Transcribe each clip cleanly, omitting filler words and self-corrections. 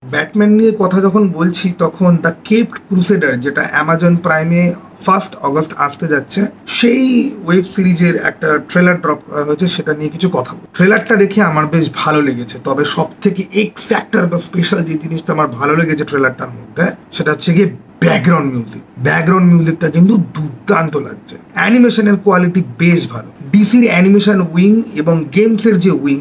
Batman নিয়ে কথা যখন বলছি তখন দ্য কেপ্ট ক্রুসেডার, যেটা অ্যামাজন প্রাইমে 1 অগস্ট আসতে যাচ্ছে, সেই ওয়েব সিরিজের একটা ট্রেলার ড্রপ করা হয়েছে। সেটা নিয়ে কিছু কথা বল। ট্রেলারটা দেখে আমার বেশ ভালো লেগেছে, তবে সব থেকে এক্স ফ্যাক্টর বা স্পেশাল যে জিনিসটা আমার ভালো লেগেছে ট্রেলারটার মধ্যে, সেটা হচ্ছে গিয়ে ব্যাকগ্রাউন্ড মিউজিকটা কিন্তু দুর্দান্ত লাগছে। অ্যানিমেশনের কোয়ালিটি বেশ ভালো। ডিসির অ্যানিমেশন উইং এবং গেমসের যে উইং,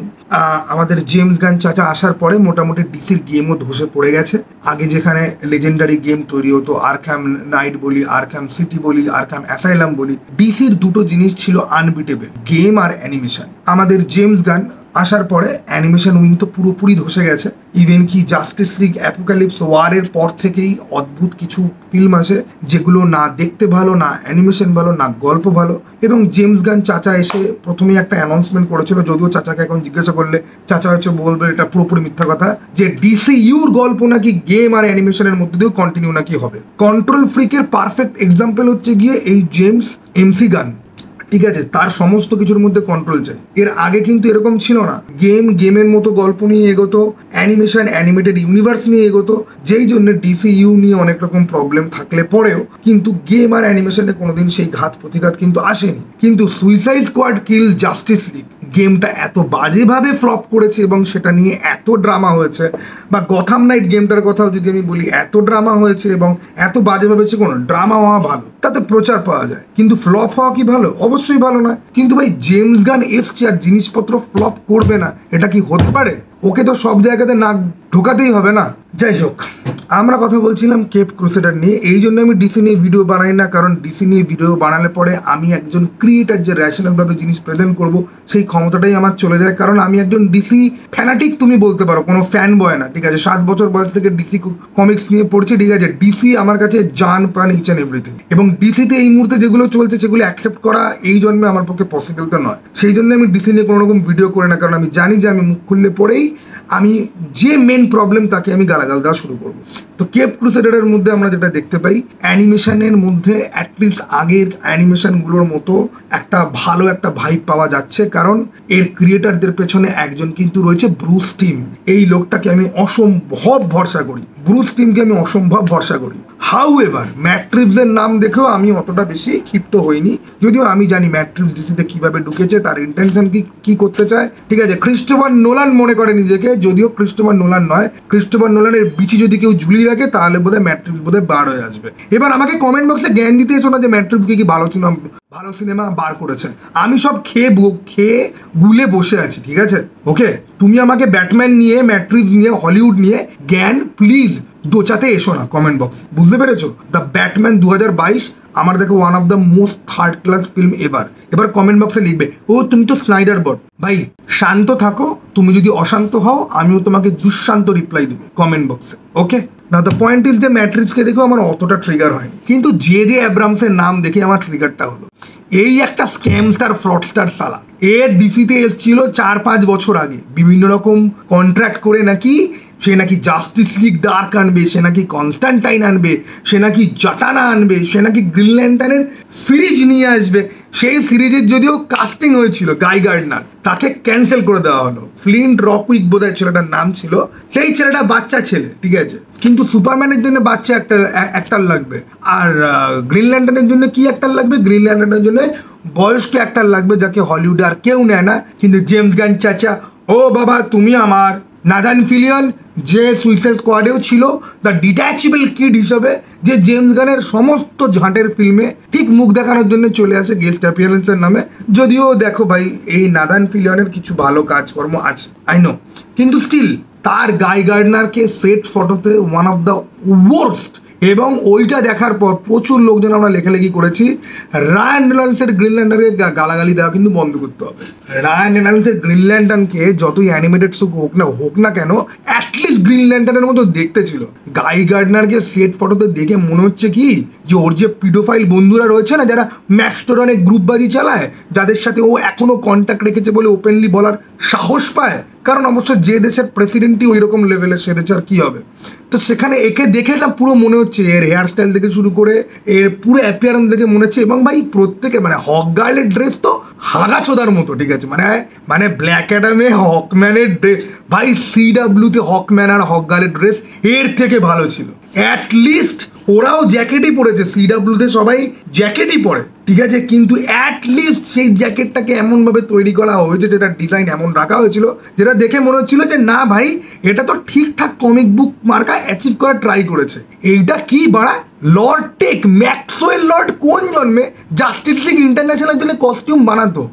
আমাদের জেমস গান চাচা আসার পরে মোটামুটি ডিসির গেমও ধসে পড়ে গেছে। আগে যেখানে লেজেন্ডারি গেম তৈরি হতো, আরখ্যাম নাইট বলি, আরখ্যাম সিটি বলি, আরখ্যাম অ্যাসাইলাম বলি, ডিসির দুটো জিনিস ছিল আনবিটেবল, গেম আর অ্যানিমেশন। আমাদের জেমস গান আসার পরে অ্যানিমেশন উইং তো পুরোপুরি ধসে গেছে। ইভেন কি জাস্টিস লিগ অ্যাপোকালিপস ওয়ারের পর থেকেই অদ্ভুত কিছু ফিল্ম আসে যেগুলো না দেখতে ভালো, না অ্যানিমেশন ভালো, না গল্প ভালো। এবং জেমস গান চাচা এসে প্রথমেই একটা অ্যানাউন্সমেন্ট করেছিল, যদিও চাচাকে এখন জিজ্ঞাসা করলে চাচা হচ্ছে বলবে এটা পুরোপুরি মিথ্যা কথা, যে ডিসিইউর গল্প নাকি গেম আর অ্যানিমেশনের মধ্যে দিয়েও কন্টিনিউ নাকি হবে। কন্ট্রোল ফ্রিকের পারফেক্ট এক্সাম্পল হচ্ছে গিয়ে এই জেমস এমসি গান, ঠিক আছে? তার সমস্ত কিছুর মধ্যে কন্ট্রোল চাই। এর আগে কিন্তু এরকম ছিল না। গেমের মতো গল্প নিয়ে এগোতো, অ্যানিমেশন অ্যানিমেটেড ইউনিভার্স নিয়ে এগোতো, যেই জন্য ডিসিইউ নিয়ে অনেক রকম প্রবলেম থাকলে পরেও কিন্তু গেম আর অ্যানিমেশনে কোনোদিন সেই ঘাত প্রতিঘাত কিন্তু আসেনি। কিন্তু সুইসাইড স্কোয়াড কিল জাস্টিস লিগ গেমটা এত বাজেভাবে ফ্লপ করেছে এবং সেটা নিয়ে এত ড্রামা হয়েছে, বা গথাম নাইট গেমটার কথাও যদি আমি বলি, এত ড্রামা হয়েছে এবং এত বাজেভাবে হচ্ছে। কোনো ড্রামা হওয়া ভালো, তাতে প্রচার পাওয়া যায়, কিন্তু ফ্লপ হওয়া কি ভালো? অবশ্যই ভালো নয়। কিন্তু ভাই জেমস গান এসছে আর জিনিসপত্র ফ্লপ করবে না, এটা কি হতে পারে? ওকে তো সব জায়গাতে নাক ঢোকাতেই হবে না। যাই হোক, আমরা কথা বলছিলাম কেপ্ট ক্রুসেডার নিয়ে। এই জন্য আমি ডিসি নিয়ে ভিডিও বানাই না, কারণ ডিসি নিয়ে ভিডিও বানালে পরে আমি একজন ক্রিয়েটার যে র্যাশনালভাবে জিনিস প্রেজেন্ট করব সেই ক্ষমতাটাই আমার চলে যায়। কারণ আমি একজন ডিসি ফ্যানাটিক, তুমি বলতে পারো, কোনো ফ্যান বয় না, ঠিক আছে? 7 বছর বয়স থেকে ডিসি কমিক্স নিয়ে পড়ছি, ঠিক আছে? ডিসি আমার কাছে জান প্রাণ, ইচ অ্যান্ড এভরিথিং। এবং ডিসিতে এই মুহূর্তে যেগুলো চলছে সেগুলো অ্যাকসেপ্ট করা এই জন্মে আমার পক্ষে পসিবল তো নয়। সেই জন্য আমি ডিসি নিয়ে কোনো রকম ভিডিও করি না, কারণ আমি জানি যে আমি মুখ খুললে পরেই আমি যে মেন প্রবলেম তাকে আমি গালাগাল দেওয়া শুরু করবো। তো কেপ্ট ক্রুসেডারের মধ্যে আমরা যেটা দেখতে পাই, অ্যানিমেশনের মধ্যে অ্যাটলিস্ট আগের অ্যানিমেশনগুলোর মতো একটা ভালো একটা ভাইব পাওয়া যাচ্ছে, কারণ এর ক্রিয়েটারদের পেছনে একজন কিন্তু রয়েছে ব্রুস টিম। এই লোকটাকে আমি অসম্ভব ভরসা করি, ব্রুস টিমকে আমি অসম্ভব ভরসা করি। হাউ এভার ম্যাট্রিক্সের নাম দেখেও আমি অতটা বেশি ক্ষিপ্ত হইনি, যদিও আমি জানি ম্যাট্রিক্স ডিসিতে কিভাবে ঢুকেছে, তার ইন্টেনশন কি করতে চায়, ঠিক আছে? ক্রিস্টোফার নোলান মনে করে নিজেকে, যদিও ক্রিস্টোফার নোলান নয়। ক্রিস্টোফার নোলানের বিচি যদি কেউ ঝুলিয়ে রাখে তাহলে বোধহয় ম্যাট্রিক্স বোধহয় বার হয়ে আসবে। এবার আমাকে কমেন্ট বক্সে জ্ঞান দিতে এসো না যে ম্যাট্রিক্সকে কি ভালো সিনেমা বার করেছে। আমি সব খেয়ে গুলে বসে আছি, ঠিক আছে? ওকে, তুমি আমাকে ব্যাটম্যান নিয়ে, ম্যাট্রিক্স নিয়ে, হলিউড নিয়ে জ্ঞান প্লিজ দোচাতে এসো না কমেন্ট বক্স, বুঝতে পেরেছো? দ্য ব্যাটম্যান 2022 আমার দেখো one of the most third class film এবার কমেন্ট বক্সে লিখবে, ও তুমি তো স্নাইডার বট। ভাই শান্ত থাকো, তুমি যদি অশান্ত হও আমিও তোমাকে দুঃশান্ত রিপ্লাই দেবো কমেন্ট বক্সে। ওকে, না দ্য পয়েন্ট ইজ যে ম্যাট্রিক্সকে দেখেও আমার অতটা ট্রিগার হয়নি, কিন্তু জে অ্যাব্রামসের নাম দেখে আমার ট্রিগারটা হলো। এই একটা স্ক্যামস্টার ফ্রডস্টার সালা, এর ডিসিতে এসেছিল 4-5 বছর আগে, বিভিন্ন রকম কন্ট্রাক্ট করে নাকি সে নাকি জাস্টিস লিগ ডার্ক আনবে, সে নাকি কনস্ট্যান্টাইন আনবে, সে নাকি জাটানা আনবে, সে নাকি গ্রিন ল্যান্টার্নের সিরিজ নিয়ে আসবে। সেই সিরিজের যদিও কাস্টিং হয়েছিল গাই গার্ডনার, তাকে ক্যান্সেল করে দেওয়া হলো। ফ্লিন্ট রকউইক বোধহয় ছেলেটার নাম ছিল। সেই ছেলেটা বাচ্চা ছেলে, ঠিক আছে? কিন্তু সুপারম্যানের জন্য বাচ্চা অ্যাক্টার লাগবে, আর গ্রিন ল্যান্টার্নের জন্য কি অ্যাক্টার লাগবে? গ্রিন ল্যান্টার্নের জন্য বয়স্ক অ্যাক্টার লাগবে, যাকে হলিউডে আর কেউ নেয় না। কিন্তু জেমস গান চাচা, ও বাবা তুমি আমার। নাথান ফিলিয়ন, যে সুইসাইড স্কোয়াডেও ছিল দ্য ডিট্যাচেবল কিড হিসাবে, যে জেমস গানের সমস্ত ঝাঁটের ফিল্মে ঠিক মুখ দেখানোর জন্য চলে আসে গেস্ট অ্যাপিয়ারেন্সের নামে। যদিও দেখো ভাই, এই নাথান ফিলিয়নের কিছু ভালো কাজকর্ম আছে, আই নো, কিন্তু স্টিল তার গাই গার্ডনারকে সেট ফটোতে ওয়ান অফ দ্য ওয়ার্স্ট। এবং ওইটা দেখার পর প্রচুর লোকজন আমরা লেখালেখি করেছি, রায়ান রেনল্ডসের গ্রিন ল্যান্টার্নকে গালাগালি দেওয়া কিন্তু বন্ধ করতে হবে। রায়ান রেনল্ডসের গ্রিন ল্যান্টার্নকে যতই অ্যানিমেটেড শো হোক না কেন, অ্যাটলিস্ট গ্রিন ল্যান্টার্নের মতো দেখতে ছিল। গাই গার্ডনারকে সেট ফটোতে দেখে মনে হচ্ছে কি যে ওর যে পিডোফাইল বন্ধুরা রয়েছে না, যারা ম্যাক্সটোরনে গ্রুপবাজি চালায়, যাদের সাথে ও এখনো কন্ট্যাক্ট রেখেছে বলে ওপেনলি বলার সাহস পায়, কারণ অবশ্য যে দেশের প্রেসিডেন্টই ওই রকম লেভেলের, সে দেশে আর কী হবে। তো সেখানে একে দেখে না পুরো মনে হচ্ছে, এর হেয়ার স্টাইল থেকে শুরু করে এর পুরো অ্যাপিয়ারেন্স দেখে মনে হচ্ছে, এবং ভাই প্রত্যেকে মানে হক গার্লের ড্রেস তো হাগাচোদার মতো, ঠিক আছে, মানে ব্ল্যাক অ্যাডামে হকম্যানের ড্রেস, ভাই CW-তে হকম্যান আর হকগার্লের ড্রেস এর থেকে ভালো ছিল। অ্যাটলিস্ট ওরাও জ্যাকেটই পরেছে, CW-তে সবাই জ্যাকেটই পরে, ঠিক আছে, কিন্তু অ্যাটলিস্ট সেই জ্যাকেটটাকে এমনভাবে তৈরি করা হয়েছে, যেটা ডিজাইন এমন রাখা হয়েছিল যেটা দেখে মনে হচ্ছিল যে না ভাই এটা তো ঠিকঠাক কমিক বুক মার্কা অ্যাচিভ করার ট্রাই করেছে। এইটা কি বাড়া, লর্ড টেক ম্যাক্সওয়েল লর্ড কোন জন্মে জাস্টিস লিগ ইন্টারন্যাশনাল জন্য কস্টিউম বানাতো?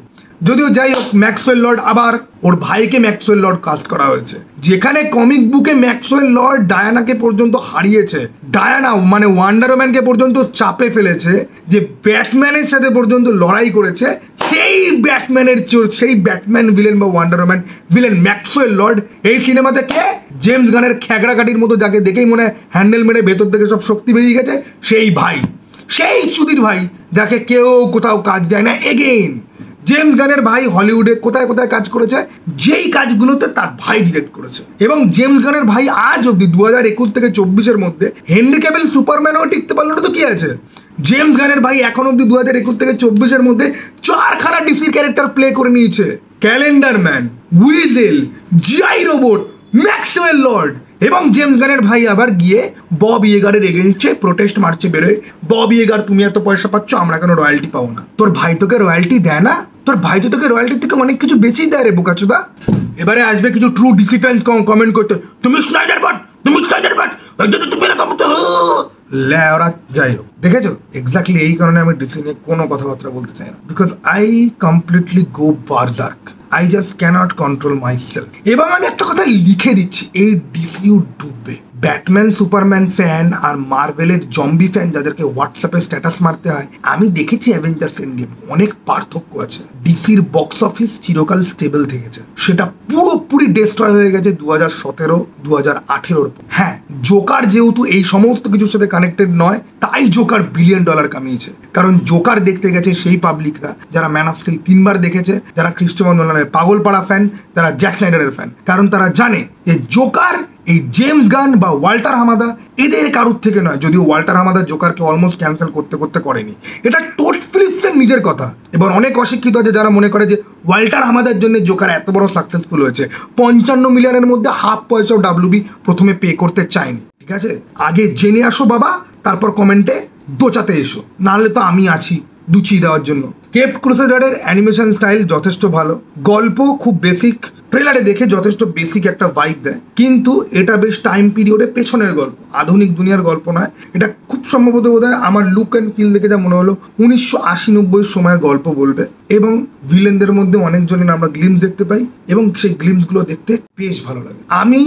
যদিও যাই হোক, ম্যাক্সওয়েল লর্ড আবার ওর ভাইকে ম্যাক্সওয়েল লর্ড কাস্ট করা হয়েছে, যেখানে কমিক বুকে ম্যাক্সওয়েল লর্ড ডায়ানাকে পর্যন্ত হারিয়েছে, ডায়ানা মানে ওয়ান্ডার ওম্যানকে পর্যন্ত চাপে ফেলেছে, যে ব্যাটম্যানের সাথে পর্যন্ত লড়াই করেছে, সেই ব্যাটম্যান ভিলেন বা wonder woman villain Maxwell Lord এই সিনেমাতে কে? জেমস গানের খ্যাগড়াকাটির মতো, যাকে দেখেই মনে হয় হ্যান্ডেল মেরে ভেতর থেকে সব শক্তি বেরিয়ে গেছে, সেই ভাই, সেই চুদির ভাই, যাকে কেউ কোথাও কাজ দেয় না। এগেইন জেমস গানের ভাই হলিউডে কোথায় কোথায় কাজ করেছে, যেই কাজগুলোতে তার ভাই ডিরেক্ট করেছে। এবং জেমস গানের ভাই আজ অব্দি 2021 থেকে 24-এর মধ্যে হেনরি ক্যাভিল সুপারম্যানও টিকতে পারলো না তো কি আছে? জেমস গানের ভাই এখন অব্দি 2021 থেকে 24-এর মধ্যে 4খানা ডিসির ক্যারেক্টার প্লে করে নিয়েছে। Calendar Man, Weasel, GI Robot, Maxwell Lord. এবং জেমস গানের ভাই আবার গিয়ে বব ইয়েগারের এগেইনস্টে প্রোটেস্ট মার্চে বেরোয়, বব ইয়েগার তুমি এত পয়সা পাচ্ছ, আমরা কেন রয়্যালটি পাবো না? তোর ভাই তোকে রয়্যালটি দেয় না? তোর ভাই তো তোকে রয়্যালটি থেকে অনেক কিছু বেঁচেই দেয় রে বোকাচোদা। এবারে আসবে কিছু ট্রু ডিসি ফ্যান্স কমেন্ট করতে, তুমি স্নাইডার বাট, তুমি স্নাইডার বাট, তুমি এরকম তো ওরা। যাই হোক, দেখেছো, এক্স্যাক্টলি এই কারণে আমি ডিসি নিয়ে কোনো কথাবার্তা বলতে চাই না, because I completely go berserk, I just can't control myself. এবং আমি একটা কথা লিখে দিচ্ছি, এই ডিসিউ ডুববে। ব্যাটম্যান সুপারম্যান ফ্যান আর মার্ভেলের জম্বি ফ্যান যাদেরকে হোয়াটসঅ্যাপে স্ট্যাটাস মারতে হয়, আমি দেখেছি অ্যাভেঞ্জার্স এন্ডগেম, অনেক পার্থক্য আছে। ডিসির বক্স অফিস চিরকাল স্টেবল থেকেছে, সেটা পুরোপুরি ডিস্ট্রয় হয়ে গেছে 2017, 2018-র। হ্যাঁ, জোকার যেহেতু এই সমস্ত কিছুর সাথে কানেক্টেড নয়, তাই জোকার $1 বিলিয়ন কামিয়েছে। কারণ জোকার দেখতে গেছে সেই পাবলিকরা যারা ম্যান অফ স্টিল 3বার দেখেছে, যারা ক্রিস্টোফার নোলানের পাগলপাড়া ফ্যান, যারা জ্যাক স্নাইডারের ফ্যান। কারণ তারা জানে যে জোকার এই জেমস গান বা ওয়াল্টার হামাদা এদের কারুর থেকে নয়, যদিও ওয়াল্টার হামাদা জোকারকে অলমোস্ট ক্যান্সেল করতে করতে করেনি, এটা টোড ফিলিপসের নিজের কথা। এবার অনেক অশিক্ষিত আছে যারা মনে করে যে ওয়াল্টার হামাদার জন্য জোকার এত বড় সাকসেসফুল হয়েছে। 55 মিলিয়নের মধ্যে হাফ পয়সাও WB প্রথমে পে করতে চায়নি, ঠিক আছে? আগে জেনে আসো বাবা, তারপর কমেন্টে দোচাতে এসো, নাহলে তো আমি আছি দুচিয়ে দেওয়ার জন্য। কেপ্ট ক্রুসেডারের অ্যানিমেশন স্টাইল যথেষ্ট ভালো, গল্প খুব বেসিক, ট্রেলারে দেখে যথেষ্ট বেসিক একটা ভাইব দেয়, কিন্তু এটা বেশ টাইম পিরিয়ডে পেছনের গল্প, আধুনিক দুনিয়ার গল্প নয়। এটা খুব সম্ভবত বোধহয় আমার লুক অ্যান্ড ফিল দেখে যা মনে হলো 1980-90 সময়ের গল্প বলবে। এবং ভিলেনদের মধ্যে অনেকজনের আমরা গ্লিমস দেখতে পাই, এবং সেই গ্লিমসগুলো দেখতে বেশ ভালো লাগে। আমি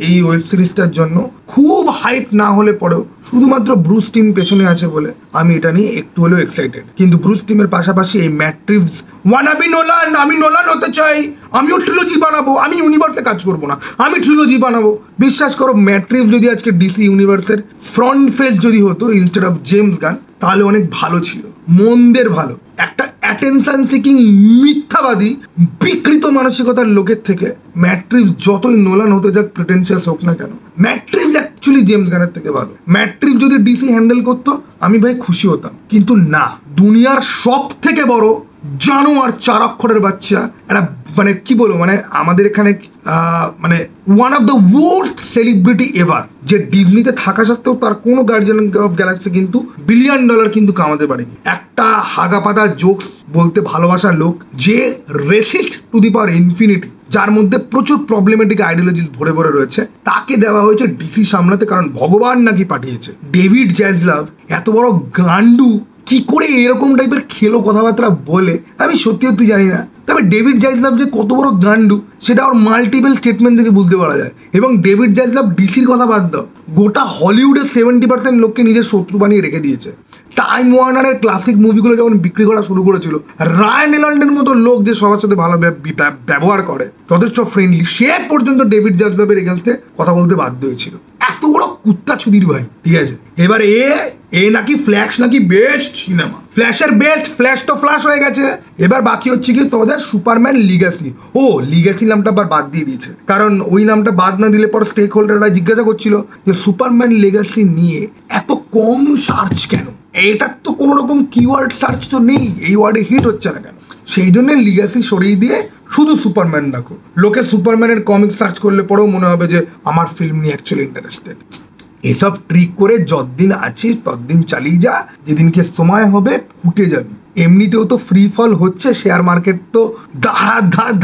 এই ওয়েব সিরিজটার জন্য খুব হাইপ না হলে পরেও শুধুমাত্র ব্রুস টিম পেছনে আছে বলে আমি এটা নিয়ে একটু হলেও এক্সাইটেড। কিন্তু ব্রুস টিমের পাশাপাশি এই ম্যাট রিভস ওয়ানাবি নোলান, আমি নোলান হতে চাই, আমিও ট্রিলজি বানাবো, আমি ইউনিভার্সে কাজ করবো না, আমি ট্রিলজি বানাবো। বিশ্বাস করো, ম্যাট রিভস যদি আজকে ডিসি ইউনিভার্সের ফ্রন্ট ফেস যদি হতো ইনস্টেড অফ জেমস গান, তাহলে অনেক ভালো ছিল, মন্দের ভালো। একটা অ্যাটেনশন সিকিং মিথ্যাবাদী বিকৃত মানসিকতার লোকের থেকে ম্যাট রিভস যতই নোলান হতে যাক প্রিটেনশিয়াস হোক না কেন, ম্যাট রিভস অ্যাকচুয়ালি জেমস গানের থেকে ভালো। ম্যাট রিভস যদি ডিসি হ্যান্ডেল করতো আমি ভাই খুশি হতাম, কিন্তু না, দুনিয়ার সব থেকে বড় জানোয়ার 4 অক্ষরের বাচ্চা, একটা মানে কি বলবো, মানে আমাদের এখানে মানে one of the worst celebrity ever, যে ডিজনিতে থাকা সত্ত্বেও তার কোনো গার্জিয়ান অফ গ্যালাক্সি কিন্তু $1 বিলিয়ন কিন্তু কামাতে পারেনি। একটা হাগাপাতা জোকস বলতে ভালোবাসার লোক, যে resist to the power infinity, যার মধ্যে প্রচুর প্রবলেমেটিক আইডিওলজিস ভরে ভরে রয়েছে, তাকে দেওয়া হয়েছে ডিসি সামলাতে, কারণ ভগবান নাকি পাঠিয়েছে। ডেভিড জ্যাজলাভ এত বড় গান্ডু কি করে এরকম টাইপের খেলো কথাবার্তা বলে আমি সত্যি সত্যি জানি না। তবে ডেভিড জাজলাভ যে কত বড় গান্ডু সেটা ওর মাল্টিপল স্টেটমেন্ট থেকে বুঝতে পারা যায়। এবং ডেভিড জাজলাভ ডিসির কথা বাদ দাও, গোটা হলিউডের 70% লোককে নিজের শত্রু বানিয়ে রেখে দিয়েছে। টাইম ওয়ার্নারের ক্লাসিক মুভিগুলো যখন বিক্রি করা শুরু করেছিল, রায়ান রেনল্ডসের মতো লোক যে সবার সাথে ভালো ব্যবহার করে, যথেষ্ট ফ্রেন্ডলি, সে পর্যন্ত ডেভিড জাজলাভের এগেনস্টে কথা বলতে বাধ্য হয়েছিল। এত বড় কুত্তা ছুরির ভাই, ঠিক আছে? এবার এ নাকি ফ্ল্যাশ নাকি বেস্ট সিনেমা, ফ্ল্যাশের বেস্ট, ফ্ল্যাশ তো ফ্ল্যাশ হয়ে গেছে। এবার বাকি হচ্ছে কি তোমাদের সুপারম্যান লিগ্যাসি। ও লিগ্যাসি নামটা আবার বাদ দিয়ে দিয়েছে, কারণ ওই নামটা বাদ না দিলে পর স্টেক হোল্ডাররা জিজ্ঞাসা করছিল যে সুপারম্যান লিগ্যাসি নিয়ে এত কম সার্চ কেন, এটার তো কোনো রকম কিওয়ার্ড সার্চ তো নেই, এই ওয়ার্ডে হিট হচ্ছে না কেন? সেই জন্য লিগ্যাসি সরিয়ে দিয়ে শুধু সুপারম্যান রাখো। লোকে সুপারম্যানের কমিক সার্চ করলে পরেও মনে হবে যে আমার ফিল্ম নিয়ে অ্যাকচুয়ালি ইন্টারেস্টেড। এসব ট্রিক করে যতদিন আছিস ততদিন চালিয়ে যা, যেদিনকে সময় হবে ফুটে যাবি। এমনিতেও তো ফ্রি ফল হচ্ছে, শেয়ার মার্কেট তো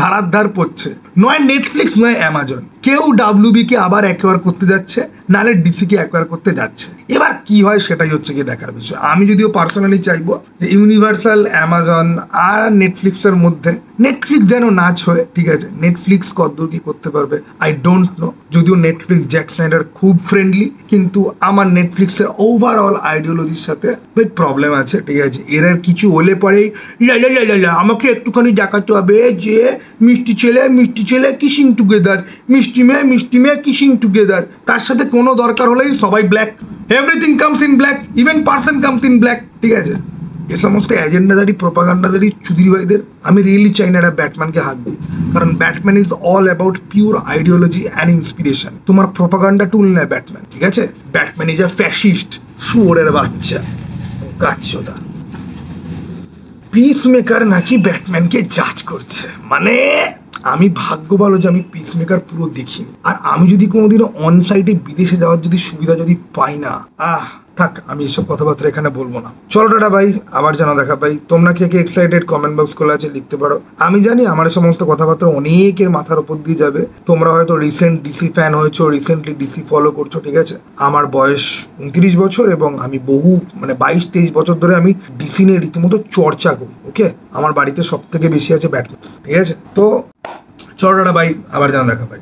ধারার পড়ছে। নয় নেটফ্লিক্স নয় অ্যামাজন, কেউ ডাব্লিউবিকে আবার অ্যাকোয়ার করতে যাচ্ছে, নাহলে ডিসিকে অ্যাকোয়ার করতে যাচ্ছে। এবার কি হয় সেটাই হচ্ছে গিয়ে দেখার বিষয়। আমি যদিও পার্সোনালি চাইবো যে ইউনিভার্সাল, অ্যামাজন আর নেটফ্লিক্সের মধ্যে নেটফ্লিক্স যেন নাচ হয়, ঠিক আছে। নেটফ্লিক্স কতদূর কি করতে পারবে আই ডোন্ট নো, যদিও নেটফ্লিক্স জ্যাক স্নাইডার খুব ফ্রেন্ডলি, কিন্তু আমার নেটফ্লিক্সের ওভারঅল আইডিওলজির সাথে প্রবলেম আছে, ঠিক আছে। এরা কিছু হলে পরেই আমাকে একটুখানি দেখাতে হবে যে মিষ্টি ছেলে কিসিং টুগেদার, মিষ্টি মেয়ে কিসিং টুগেদার। তার সাথে কোনো দরকার হলেই সবাই black, everything comes in black, even person comes in black, ঠিক আছে। এ সমস্ত এজেন্ডাদারি প্রোপাগান্ডাদারি চুদির ভাইদের আমি রিয়েলি চাই না এটা ব্যাটম্যানকে হাত দিই, কারণ Batman is all about pure ideology and inspiration. তোমার প্রোপাগান্ডা টুল নেয় ব্যাটম্যান, ঠিক আছে। ব্যাটম্যান ইজ আ ফ্যাসিস্ট, শুয়োরের বাচ্চা, কাচ্চোদা। পিস মেকার নাকি ব্যাটম্যানকে জাজ করছে, মানে আমি ভাগ্য ভালো যে আমি পিস মেকার পুরো দেখিনি। আর আমি যদি কোনোদিনও অন সাইটে বিদেশে যাওয়ার যদি সুবিধা যদি পাই না, থাক, আমি এসব কথাবার্তা এখানে বলবো না। চলো টাটা ভাই, আবার যেন দেখা পাই। তোমরা কে কে এক্সাইটেড কমেন্ট বক্স খোলা আছে, লিখতে পারো। আমি জানি আমার সমস্ত কথাবার্তা অনেকের মাথার উপর দিয়ে যাবে। তোমরা হয়তো রিসেন্ট ডিসি ফ্যান হয়েছো, রিসেন্টলি ডিসি ফলো করছো, ঠিক আছে। আমার বয়স 29 বছর এবং আমি বহু 22-23 বছর ধরে আমি ডিসি নিয়ে রীতিমতো চর্চা করি, ওকে। আমার বাড়িতে সব থেকে বেশি আছে ব্যাটম্যান, ঠিক আছে। তো চলো টাটা ভাই, আবার যেন দেখা পাই।